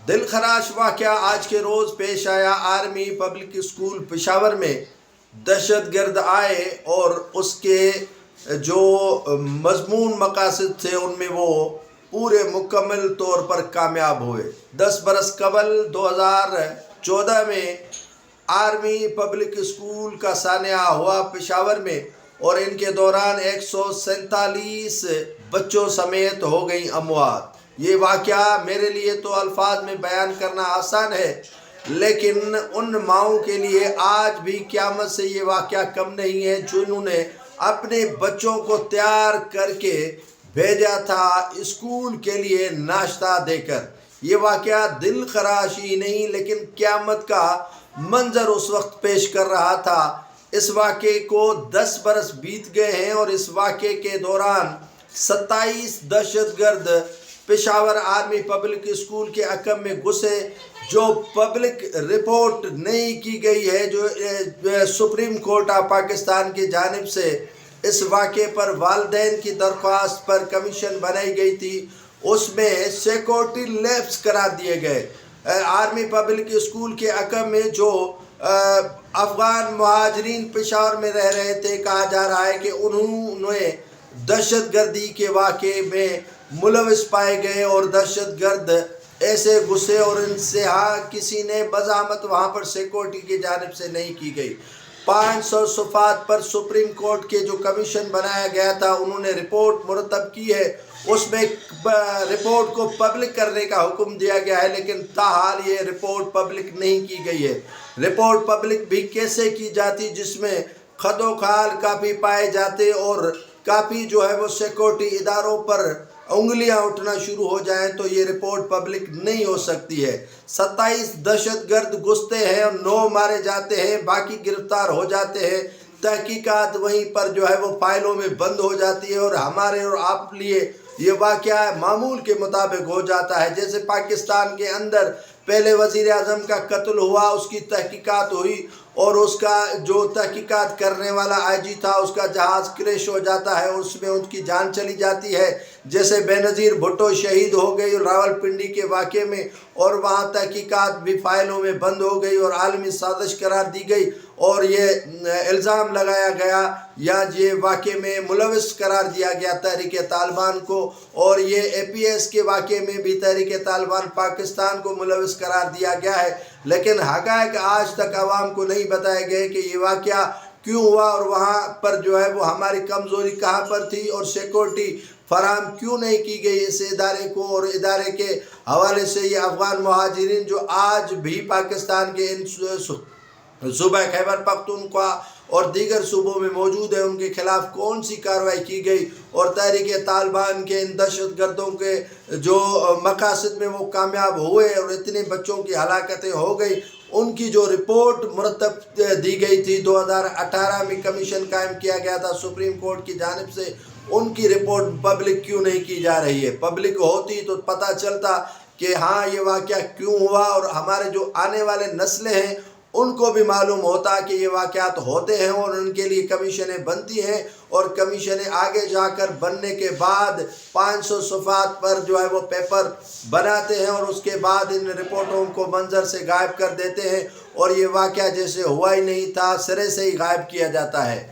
دل خراش واقعہ آج کے روز پیش آیا۔ آرمی پبلک اسکول پشاور میں دہشت گرد آئے اور اس کے جو مضمون مقاصد تھے ان میں وہ پورے مکمل طور پر کامیاب ہوئے۔ 10 برس قبل 2014 میں آرمی پبلک اسکول کا سانحہ ہوا پشاور میں، اور ان کے دوران 147 بچوں سمیت ہو گئی اموات۔ یہ واقعہ میرے لیے تو الفاظ میں بیان کرنا آسان ہے، لیکن ان ماؤں کے لیے آج بھی قیامت سے یہ واقعہ کم نہیں ہے جنہوں نے اپنے بچوں کو تیار کر کے بھیجا تھا اسکول کے لیے ناشتہ دے کر۔ یہ واقعہ دل خراش ہی نہیں لیکن قیامت کا منظر اس وقت پیش کر رہا تھا۔ اس واقعے کو 10 برس بیت گئے ہیں اور اس واقعے کے دوران 27 دہشت گرد پشاور آرمی پبلک اسکول کے حقم میں گھسے۔ جو پبلک رپورٹ نہیں کی گئی ہے، جو سپریم کورٹ آف پاکستان کی جانب سے اس واقعے پر والدین کی درخواست پر کمیشن بنائی گئی تھی، اس میں سیکورٹی لیپس قرار دیے گئے۔ آرمی پبلک اسکول کے حقم میں جو افغان مہاجرین پشاور میں رہ رہے تھے، کہا جا رہا ہے کہ انہوں نے دہشت گردی کے واقعے میں ملوث پائے گئے اور دہشت گرد ایسے گھسے اور ان سے کسی نے بزعامت وہاں پر سیکورٹی کی جانب سے نہیں کی گئی۔ 500 صفحات پر سپریم کورٹ کے جو کمیشن بنایا گیا تھا انہوں نے رپورٹ مرتب کی ہے، اس میں رپورٹ کو پبلک کرنے کا حکم دیا گیا ہے، لیکن تاحال یہ رپورٹ پبلک نہیں کی گئی ہے۔ رپورٹ پبلک بھی کیسے کی جاتی جس میں خد و خال کافی پائے جاتے اور کافی جو ہے وہ سیکورٹی اداروں پر انگلیاں اٹھنا شروع ہو جائیں تو یہ رپورٹ پبلک نہیں ہو سکتی ہے۔ 27 دہشت گرد گھستے ہیں اور 9 مارے جاتے ہیں، باقی گرفتار ہو جاتے ہیں۔ تحقیقات وہیں پر جو ہے وہ فائلوں میں بند ہو جاتی ہے اور ہمارے اور آپ لیے یہ واقعہ معمول کے مطابق ہو جاتا ہے۔ جیسے پاکستان کے اندر پہلے وزیر اعظم کا قتل ہوا، اس کی تحقیقات ہوئی اور اس کا جو تحقیقات کرنے والا آئی جی تھا اس کا جہاز کریش ہو جاتا ہے اور اس میں ان کی جان چلی جاتی ہے۔ جیسے بے نظیر بھٹو شہید ہو گئی راولپنڈی کے واقعے میں، اور وہاں تحقیقات بھی فائلوں میں بند ہو گئی اور عالمی سازش قرار دی گئی اور یہ الزام لگایا گیا یا یہ واقعے میں ملوث قرار دیا گیا تحریک طالبان کو، اور یہ اے پی ایس کے واقعے میں بھی تحریک طالبان پاکستان کو ملوث قرار دیا گیا ہے۔ لیکن حقائق آج تک عوام کو نہیں بتائے گئے کہ یہ واقعہ کیوں ہوا اور وہاں پر جو ہے وہ ہماری کمزوری کہاں پر تھی اور سیکورٹی فراہم کیوں نہیں کی گئی اس ادارے کو، اور ادارے کے حوالے سے یہ افغان مہاجرین جو آج بھی پاکستان کے ان صوبہ خیبر پختونخوا اور دیگر صوبوں میں موجود ہے، ان کے خلاف کون سی کارروائی کی گئی اور تحریک طالبان کے ان دہشت گردوں کے جو مقاصد میں وہ کامیاب ہوئے اور اتنے بچوں کی ہلاکتیں ہو گئی، ان کی جو رپورٹ مرتب دی گئی تھی 2018 میں کمیشن قائم کیا گیا تھا سپریم کورٹ کی جانب سے، ان کی رپورٹ پبلک کیوں نہیں کی جا رہی ہے؟ پبلک ہوتی تو پتہ چلتا کہ ہاں یہ واقعہ کیوں ہوا اور ہمارے جو آنے والے نسلیں ہیں ان کو بھی معلوم ہوتا کہ یہ واقعات ہوتے ہیں اور ان کے لیے کمیشنیں بنتی ہیں، اور کمیشنیں آگے جا کر بننے کے بعد 500 صفحات پر جو ہے وہ پیپر بناتے ہیں اور اس کے بعد ان رپورٹوں کو منظر سے غائب کر دیتے ہیں اور یہ واقعہ جیسے ہوا ہی نہیں تھا سرے سے ہی غائب کیا جاتا ہے۔